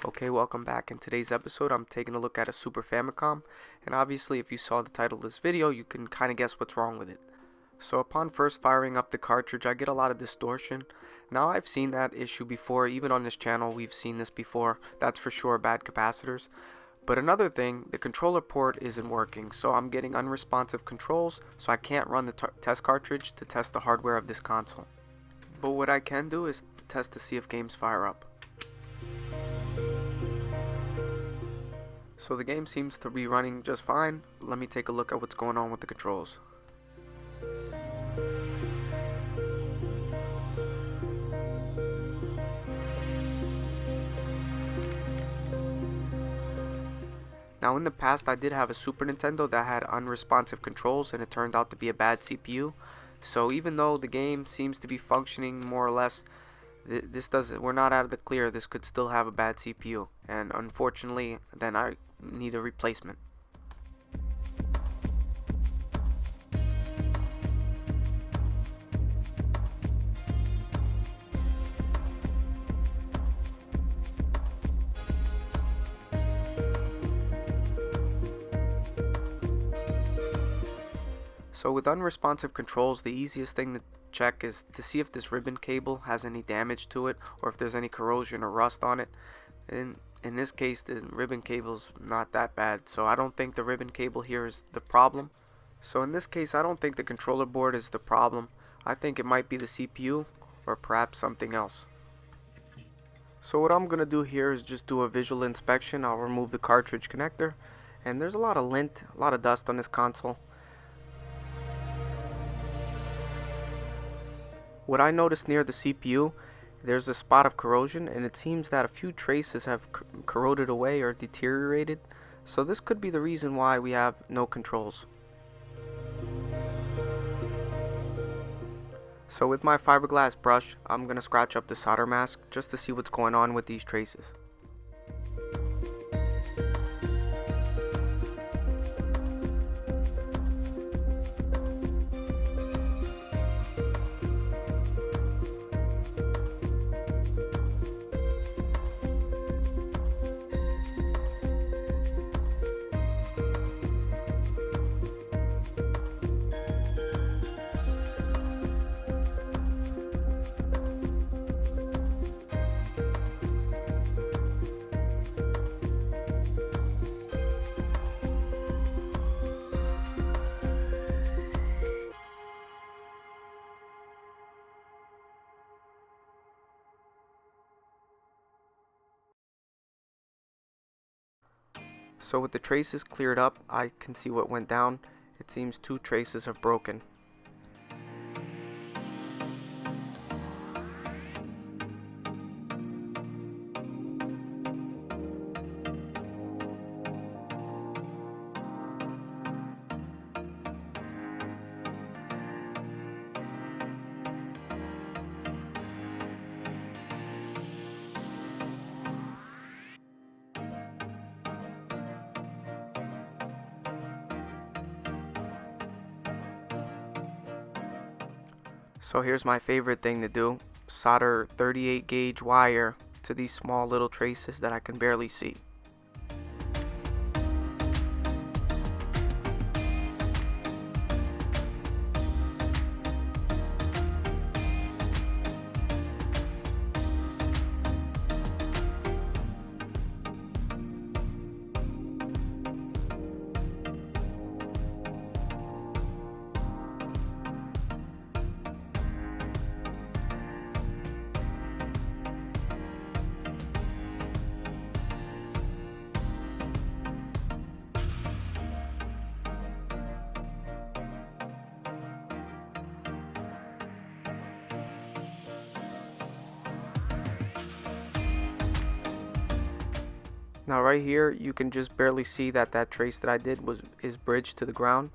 Okay, welcome back. In today's episode, I'm taking a look at a Super Famicom, and obviously if you saw the title of this video, you can kind of guess what's wrong with it. So upon first firing up the cartridge, I get a lot of distortion. Now I've seen that issue before, even on this channel we've seen this before, that's for sure bad capacitors. But another thing, the controller port isn't working, so I'm getting unresponsive controls, so I can't run the test cartridge to test the hardware of this console. But what I can do is test to see if games fire up. So the game seems to be running just fine. Let me take a look at what's going on with the controls. Now in the past I did have a Super Nintendo that had unresponsive controls and it turned out to be a bad CPU. So even though the game seems to be functioning more or less, we're not out of the clear. This could still have a bad CPU, and unfortunately then I need a replacement. So with unresponsive controls, the easiest thing to check is to see if this ribbon cable has any damage to it or if there's any corrosion or rust on it. In this case, the ribbon cable's not that bad, so I don't think the ribbon cable here is the problem. So in this case, I don't think the controller board is the problem. I think it might be the CPU or perhaps something else. So what I'm gonna do here is just do a visual inspection. I'll remove the cartridge connector, and there's a lot of lint, a lot of dust on this console. What I noticed near the CPU, there's a spot of corrosion, and it seems that a few traces have corroded away or deteriorated, so this could be the reason why we have no controls. So with my fiberglass brush, I'm going to scratch up the solder mask just to see what's going on with these traces. So with the traces cleared up, I can see what went down. It seems two traces have broken. So here's my favorite thing to do, solder 38 gauge wire to these small little traces that I can barely see. Now right here you can just barely see that trace that I did is bridged to the ground.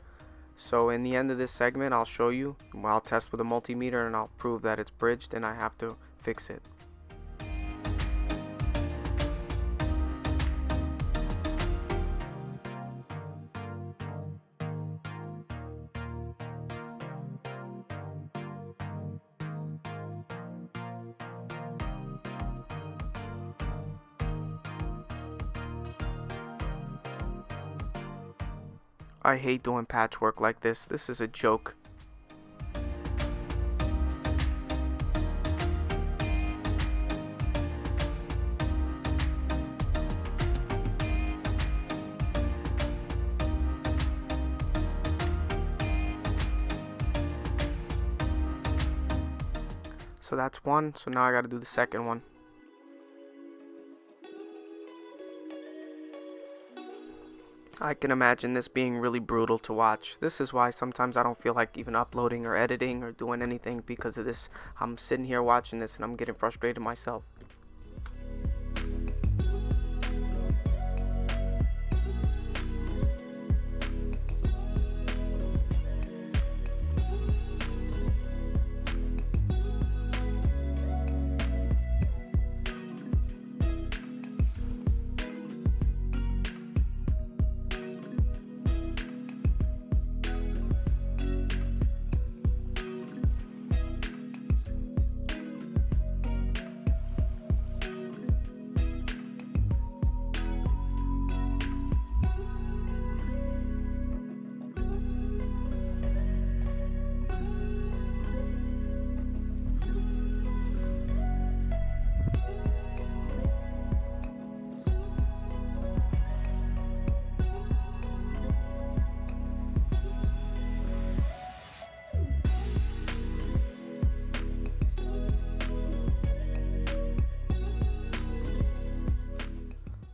So in the end of this segment I'll show you, I'll test with a multimeter and I'll prove that it's bridged and I have to fix it. I hate doing patchwork like this. This is a joke. So that's one, so now I gotta do the second one. I can imagine this being really brutal to watch. This is why sometimes I don't feel like even uploading or editing or doing anything because of this. I'm sitting here watching this and I'm getting frustrated myself.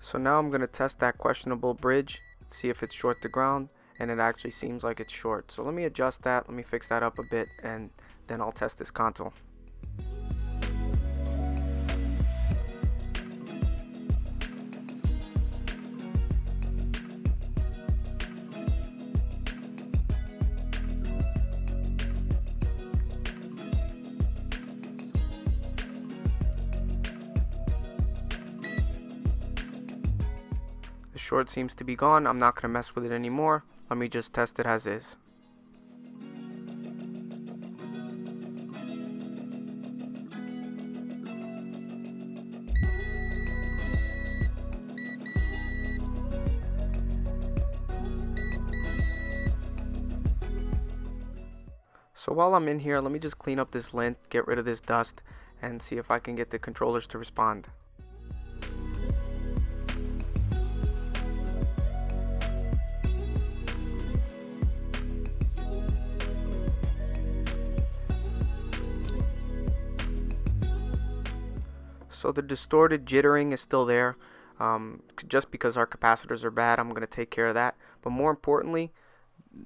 So now I'm going to test that questionable bridge, see if it's short to ground, and it actually seems like it's short. So let me adjust that, let me fix that up a bit, and then I'll test this console. The short seems to be gone. I'm not going to mess with it anymore. Let me just test it as is. So while I'm in here, let me just clean up this lint, get rid of this dust, and see if I can get the controllers to respond. So the distorted jittering is still there, just because our capacitors are bad. I'm going to take care of that. But more importantly,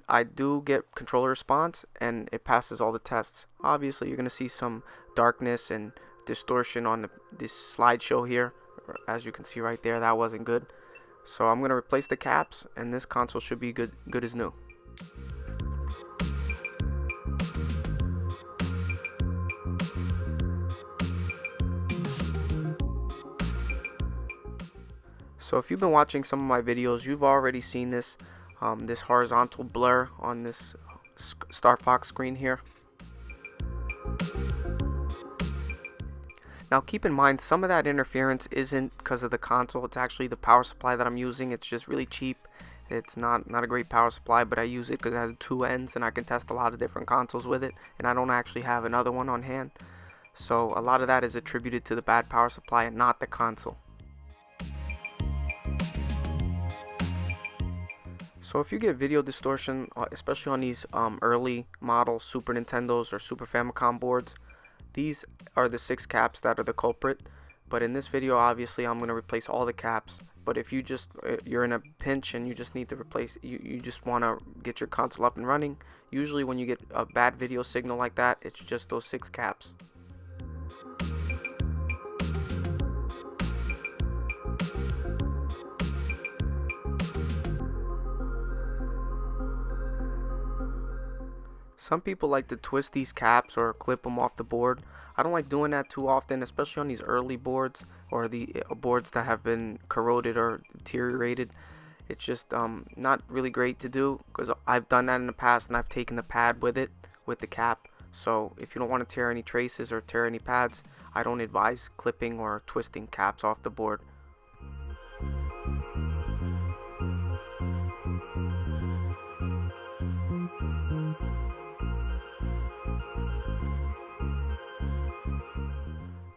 I do get controller response and it passes all the tests. Obviously you're going to see some darkness and distortion on this slideshow here. As you can see right there, that wasn't good. So I'm going to replace the caps and this console should be good as new. So if you've been watching some of my videos, you've already seen this this horizontal blur on this Star Fox screen here. Now keep in mind, some of that interference isn't because of the console. It's actually the power supply that I'm using. It's just really cheap. It's not a great power supply, but I use it because it has two ends and I can test a lot of different consoles with it, and I don't actually have another one on hand. So a lot of that is attributed to the bad power supply and not the console. So if you get video distortion, especially on these early model Super Nintendos or Super Famicom boards, these are the 6 caps that are the culprit. But in this video, obviously, I'm going to replace all the caps. But if you're in a pinch and you just need to replace, you just want to get your console up and running, usually when you get a bad video signal like that, it's just those 6 caps. Some people like to twist these caps or clip them off the board. I don't like doing that too often, especially on these early boards or the boards that have been corroded or deteriorated. It's just not really great to do because I've done that in the past and I've taken the pad with it, with the cap. So if you don't want to tear any traces or tear any pads, I don't advise clipping or twisting caps off the board.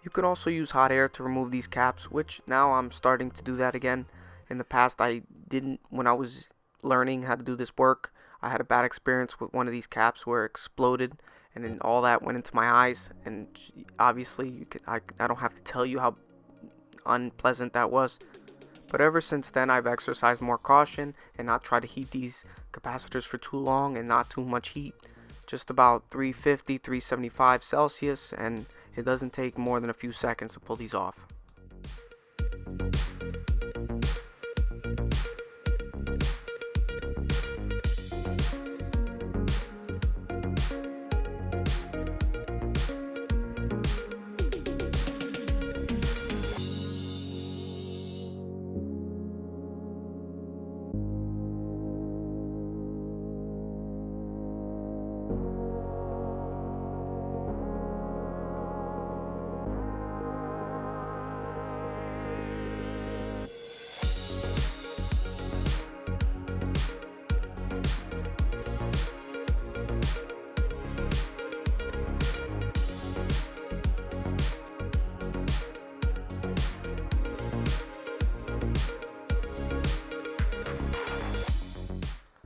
You could also use hot air to remove these caps, which now I'm starting to do that again. In the past I didn't. When I was learning how to do this work, I had a bad experience with one of these caps where it exploded and then all that went into my eyes, and obviously I don't have to tell you how unpleasant that was. But ever since then I've exercised more caution and not try to heat these capacitors for too long and not too much heat. Just about 350, 375 Celsius, and it doesn't take more than a few seconds to pull these off.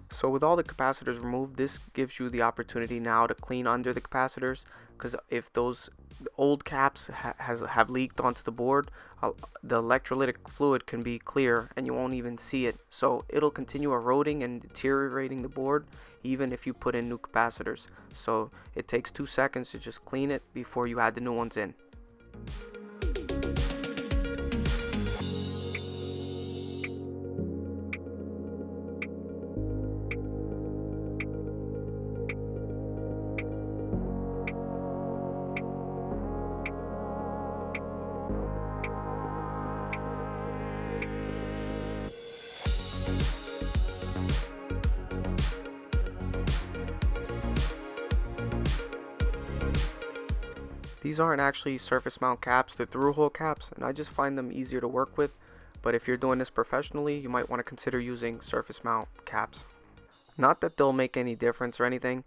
So with all the capacitors removed, this gives you the opportunity now to clean under the capacitors, because if those old caps have leaked onto the board, the electrolytic fluid can be clear and you won't even see it. So it'll continue eroding and deteriorating the board even if you put in new capacitors. So it takes 2 seconds to just clean it before you add the new ones in. These aren't actually surface mount caps, they're through hole caps, and I just find them easier to work with. But if you're doing this professionally, you might want to consider using surface mount caps. Not that they'll make any difference or anything,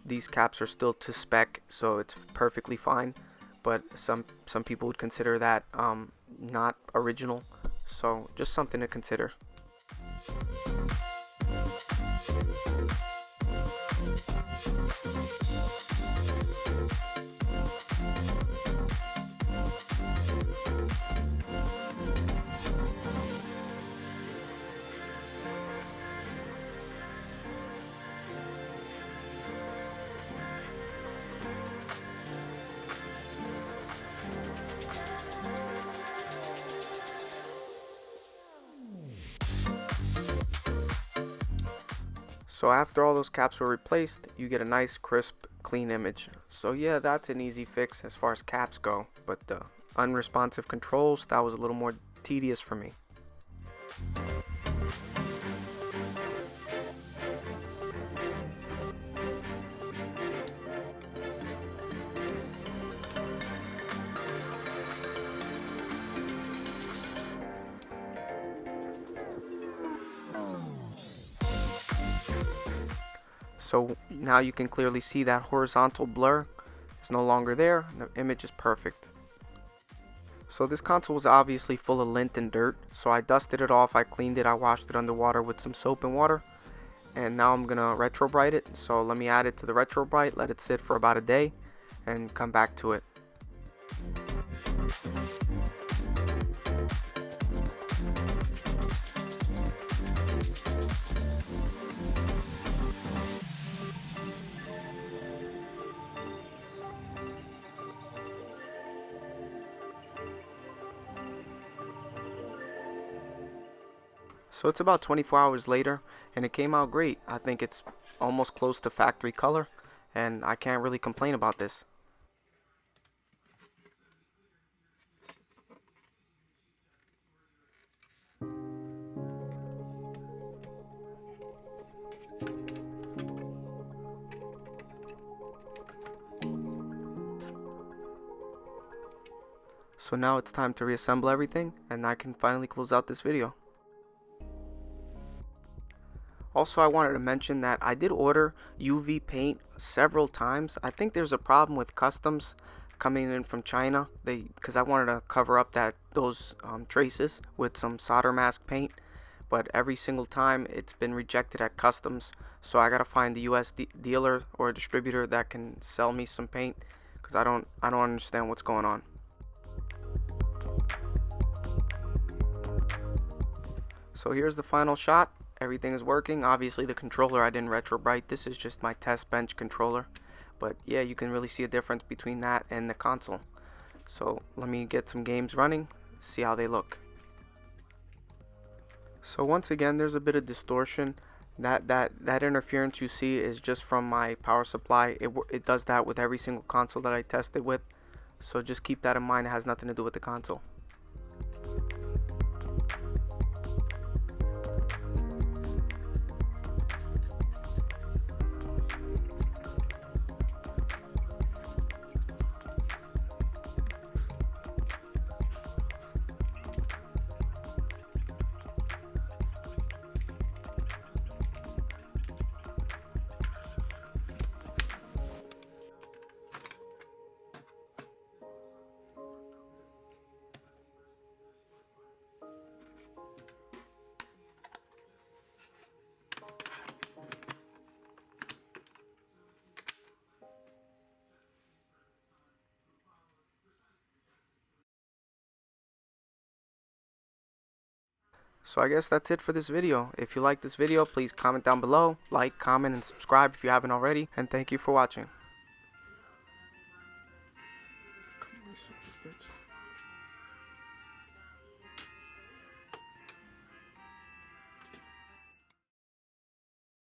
these caps are still to spec, so it's perfectly fine. But some people would consider that not original, so just something to consider. So after all those caps were replaced, you get a nice crisp clean image. So yeah, that's an easy fix as far as caps go, but the unresponsive controls, that was a little more tedious for me. So now you can clearly see that horizontal blur is no longer there. The image is perfect. So this console was obviously full of lint and dirt, so I dusted it off, I cleaned it, I washed it underwater with some soap and water, and now I'm gonna retro bright it. So let me add it to the retro bright, let it sit for about a day, and come back to it. So it's about 24 hours later, and it came out great. I think it's almost close to factory color, and I can't really complain about this. So now it's time to reassemble everything, and I can finally close out this video. Also, I wanted to mention that I did order UV paint several times. I think there's a problem with customs. coming in from China. Because I wanted to cover up those traces with some solder mask paint, but every single time it's been rejected at customs. So I gotta find the U.S. dealer or distributor that can sell me some paint, because I don't understand what's going on. So here's the final shot. Everything is working. Obviously the controller I didn't retrobrite. This is just my test bench controller. But yeah, you can really see a difference between that and the console. So let me get some games running, see how they look. So once again, there's a bit of distortion. That interference you see is just from my power supply. It does that with every single console that I tested with. So just keep that in mind. It has nothing to do with the console. So I guess that's it for this video. If you like this video, please comment down below, like, comment, and subscribe if you haven't already, and thank you for watching.